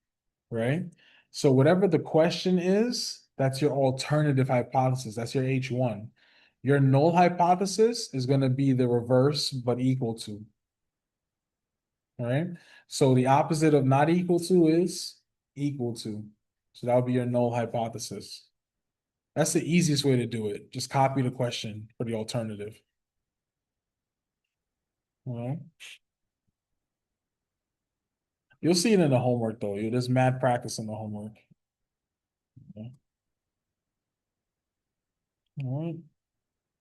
right? So whatever the question is, that's your alternative hypothesis. That's your H1. Your null hypothesis is going to be the reverse, but equal to, all right? So the opposite of not equal to is equal to. So that would be your null hypothesis. That's the easiest way to do it. Just copy the question for the alternative. All right. You'll see it in the homework though. There's mad practice in the homework. Okay. All right.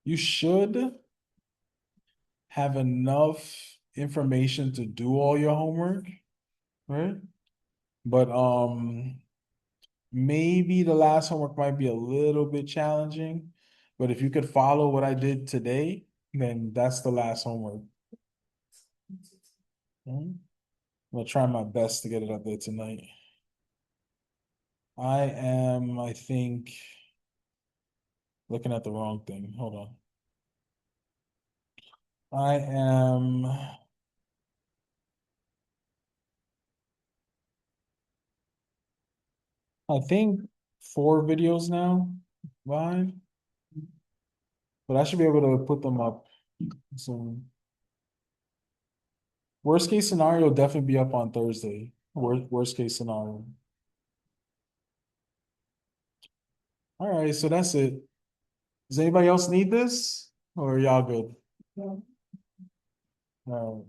You should have enough information to do all your homework, right? But maybe the last homework might be a little bit challenging. But if you could follow what I did today, then that's the last homework. I'm gonna try my best to get it up there tonight. I think, looking at the wrong thing. Hold on. I am, I think 4 videos now, live, but I should be able to put them up soon. Worst case scenario, definitely be up on Thursday. Worst case scenario. All right, so that's it. Does anybody else need this or y'all good? Yeah. All right.